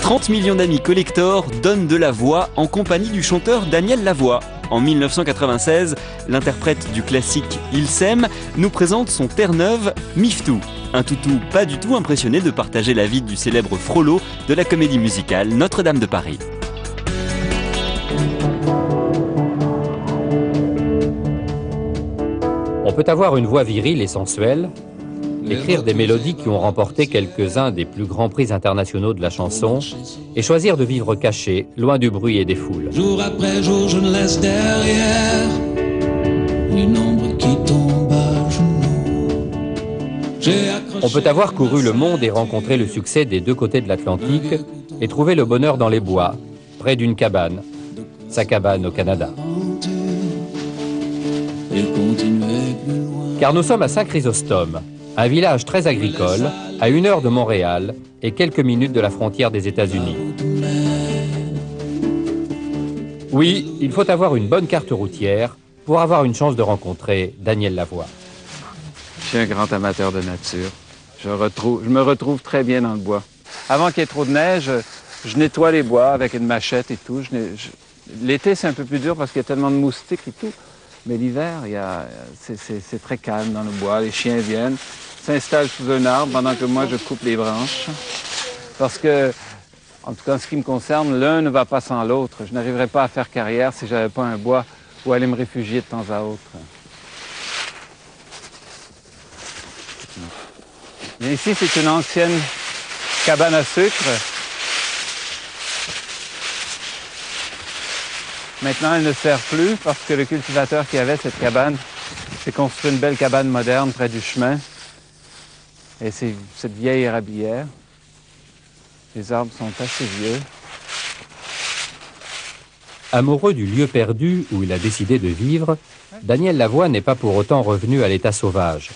30 millions d'amis collector donnent de la voix en compagnie du chanteur Daniel Lavoie. En 1996, l'interprète du classique Il s'aime nous présente son Terre-Neuve Miftou. Un toutou pas du tout impressionné de partager la vie du célèbre Frollo de la comédie musicale Notre-Dame de Paris. On peut avoir une voix virile et sensuelle, écrire des mélodies qui ont remporté quelques-uns des plus grands prix internationaux de la chanson et choisir de vivre caché, loin du bruit et des foules. Jour après jour, je ne laisse derrière une ombre qui tombe à genoux. On peut avoir couru le monde et rencontré le succès des deux côtés de l'Atlantique et trouver le bonheur dans les bois, près d'une cabane, sa cabane au Canada. Car nous sommes à Saint-Chrysostome, un village très agricole, à 1 heure de Montréal et quelques minutes de la frontière des États-Unis. Oui, il faut avoir une bonne carte routière pour avoir une chance de rencontrer Daniel Lavoie. Je suis un grand amateur de nature. Je me retrouve très bien dans le bois. Avant qu'il y ait trop de neige, je nettoie les bois avec une machette et tout. L'été, c'est un peu plus dur parce qu'il y a tellement de moustiques et tout. Mais l'hiver, c'est très calme dans le bois. Les chiens viennent, s'installent sous un arbre pendant que moi, je coupe les branches. Parce que, en tout cas, en ce qui me concerne, l'un ne va pas sans l'autre. Je n'arriverais pas à faire carrière si je n'avais pas un bois où aller me réfugier de temps à autre. Mais ici, c'est une ancienne cabane à sucre. Maintenant, elle ne sert plus parce que le cultivateur qui avait cette cabane s'est construit une belle cabane moderne près du chemin. Et c'est cette vieille érablière. Les arbres sont assez vieux. Amoureux du lieu perdu où il a décidé de vivre, Daniel Lavoie n'est pas pour autant revenu à l'état sauvage.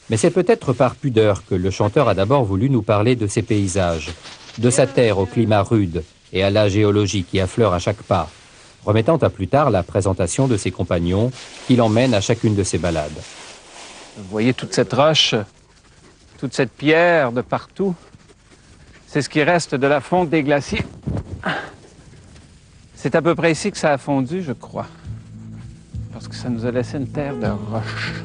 Mais c'est peut-être par pudeur que le chanteur a d'abord voulu nous parler de ses paysages, de sa terre au climat rude et à la géologie qui affleure à chaque pas, remettant à plus tard la présentation de ses compagnons qui l'emmènent à chacune de ses balades. Vous voyez toute cette roche, toute cette pierre de partout. C'est ce qui reste de la fonte des glaciers. C'est à peu près ici que ça a fondu, je crois. Parce que ça nous a laissé une terre de roche.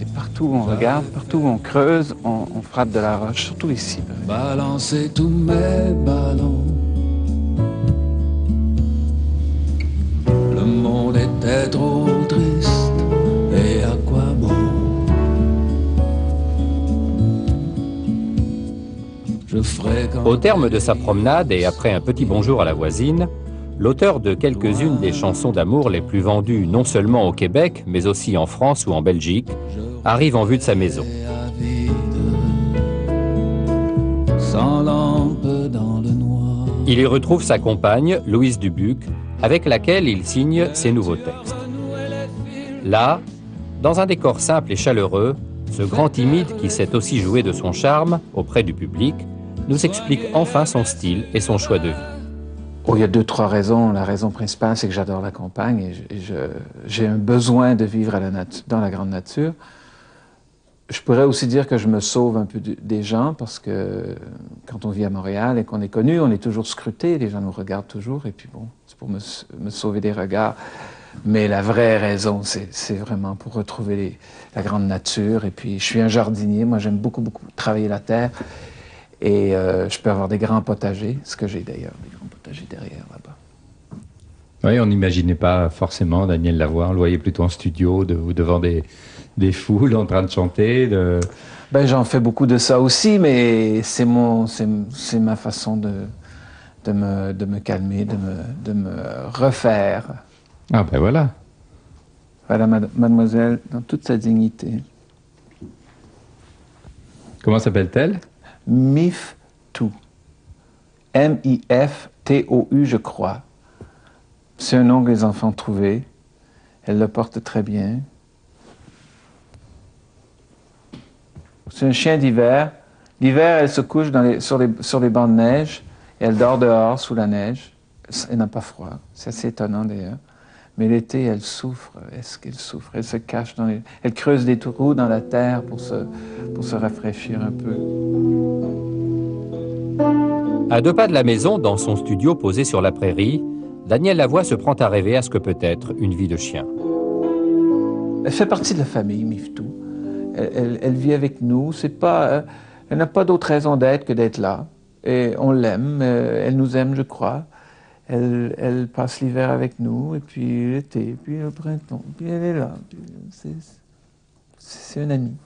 Et partout où on regarde, partout où on creuse, on frappe de la roche, surtout ici. Balancer tous mes ballons. Le monde était trop triste, et à quoi bon? Au terme de sa promenade et après un petit bonjour à la voisine, l'auteur de quelques-unes des chansons d'amour les plus vendues non seulement au Québec, mais aussi en France ou en Belgique, arrive en vue de sa maison. Sans lampe dans le noir. Il y retrouve sa compagne, Louise Dubuc, avec laquelle il signe ses nouveaux textes. Là, dans un décor simple et chaleureux, ce grand timide qui sait aussi jouer de son charme auprès du public, nous explique enfin son style et son choix de vie. Oh, il y a 2-3 raisons. La raison principale, c'est que j'adore la campagne et j'ai un besoin de vivre dans la grande nature. Je pourrais aussi dire que je me sauve un peu des gens parce que quand on vit à Montréal et qu'on est connu, on est toujours scruté, les gens nous regardent toujours et puis bon, c'est pour me sauver des regards. Mais la vraie raison, c'est vraiment pour retrouver la grande nature. Et puis, je suis un jardinier, moi j'aime beaucoup travailler la terre. Et je peux avoir des grands potagers, ce que j'ai d'ailleurs, des grands potagers derrière là-bas. Oui, on n'imaginait pas forcément Daniel Lavoie, on le voyait plutôt en studio ou devant des foules en train de chanter. Ben, j'en fais beaucoup de ça aussi, mais c'est ma façon de me calmer, de me refaire. Ah ben voilà. Voilà mademoiselle dans toute sa dignité. Comment s'appelle-t-elle? Miftou. M-I-F-T-O-U, je crois. C'est un nom que les enfants ont trouvé. Elle le porte très bien. C'est un chien d'hiver. L'hiver, elle se couche sur les bancs de neige et elle dort dehors sous la neige. Elle n'a pas froid. C'est assez étonnant d'ailleurs. Mais l'été, elle souffre. Est-ce qu'elle souffre? Elle se cache elle creuse des trous dans la terre pour se rafraîchir un peu. À 2 pas de la maison, dans son studio posé sur la prairie, Daniel Lavoie se prend à rêver à ce que peut être une vie de chien. Elle fait partie de la famille, Miftou. Elle vit avec nous. Elle n'a pas d'autre raison d'être que d'être là. Et on l'aime. Elle nous aime, je crois. Elle passe l'hiver avec nous, et puis l'été, puis le printemps, puis elle est là. C'est une amie.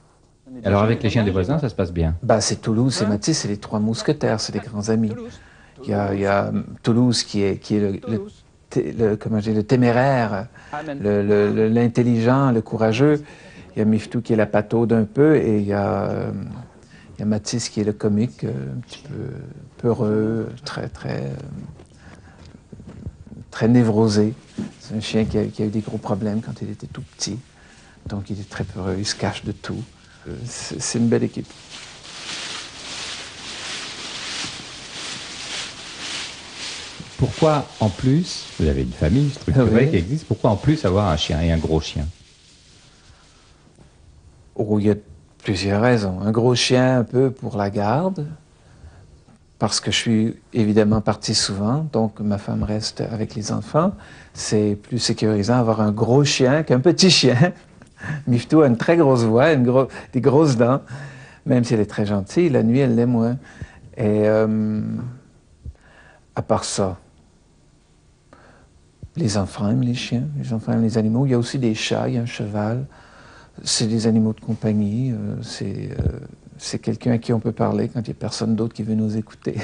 Alors avec les chiens des voisins, ça se passe bien? Bah, c'est Toulouse, c'est Matisse, c'est les 3 mousquetaires, c'est des grands amis. Il y a Toulouse qui est le téméraire, l'intelligent, le courageux. Il y a Miftou qui est la pataude un peu, et il y a Matisse qui est le comique, un petit peu peureux, très névrosé. C'est un chien qui a eu des gros problèmes quand il était tout petit. Donc il est très peureux, il se cache de tout. C'est une belle équipe. Pourquoi en plus, vous avez une famille structurée qui existe, pourquoi en plus avoir un chien et un gros chien? Oh, il y a plusieurs raisons. Un gros chien un peu pour la garde, parce que je suis évidemment parti souvent, donc ma femme reste avec les enfants. C'est plus sécurisant d'avoir un gros chien qu'un petit chien. Miftou a une très grosse voix, des grosses dents, même si elle est très gentille, la nuit elle l'est moins. Et à part ça, les enfants aiment les chiens, les enfants aiment les animaux. Il y a aussi des chats, il y a un cheval. C'est des animaux de compagnie. C'est quelqu'un à qui on peut parler quand il n'y a personne d'autre qui veut nous écouter.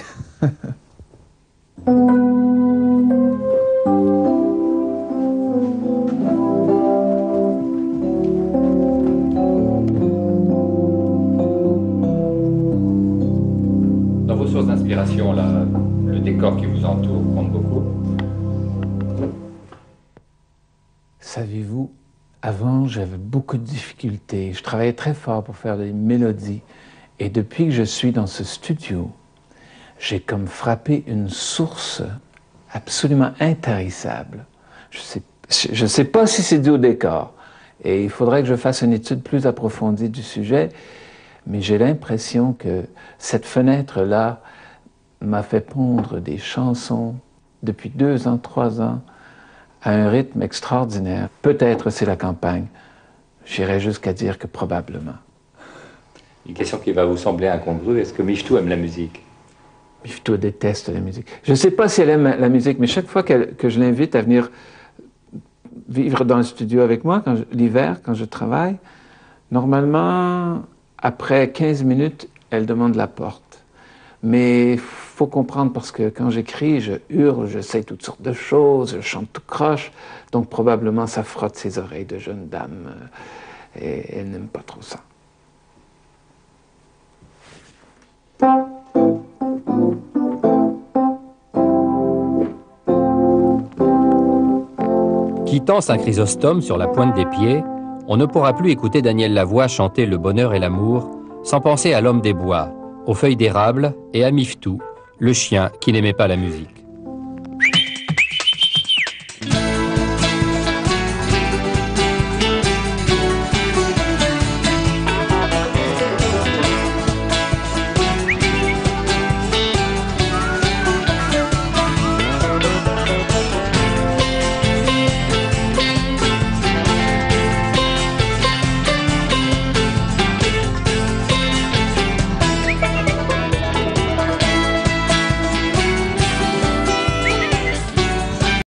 Dans vos sources d'inspiration, le décor qui vous entoure compte beaucoup? Savez-vous, avant, j'avais beaucoup de difficultés. Je travaillais très fort pour faire des mélodies. Et depuis que je suis dans ce studio, j'ai comme frappé une source absolument intarissable. Je ne sais pas si c'est dû au décor. Et il faudrait que je fasse une étude plus approfondie du sujet. Mais j'ai l'impression que cette fenêtre-là m'a fait pondre des chansons depuis 2 ans, 3 ans, à un rythme extraordinaire. Peut-être c'est la campagne. J'irais jusqu'à dire que probablement. Une question qui va vous sembler incongrue, est-ce que Miftou aime la musique? Miftou déteste la musique. Je ne sais pas si elle aime la musique, mais chaque fois que je l'invite à venir vivre dans le studio avec moi, l'hiver, quand je travaille, normalement, après 15 minutes, elle demande la porte. Mais il faut comprendre, parce que quand j'écris, je hurle, je sais toutes sortes de choses, je chante tout croche, donc probablement ça frotte ses oreilles de jeune dame, et elle n'aime pas trop ça. Quittant Saint-Chrysostome sur la pointe des pieds, on ne pourra plus écouter Daniel Lavoie chanter le bonheur et l'amour sans penser à l'homme des bois, aux feuilles d'érable et à Miftou, le chien qui n'aimait pas la musique.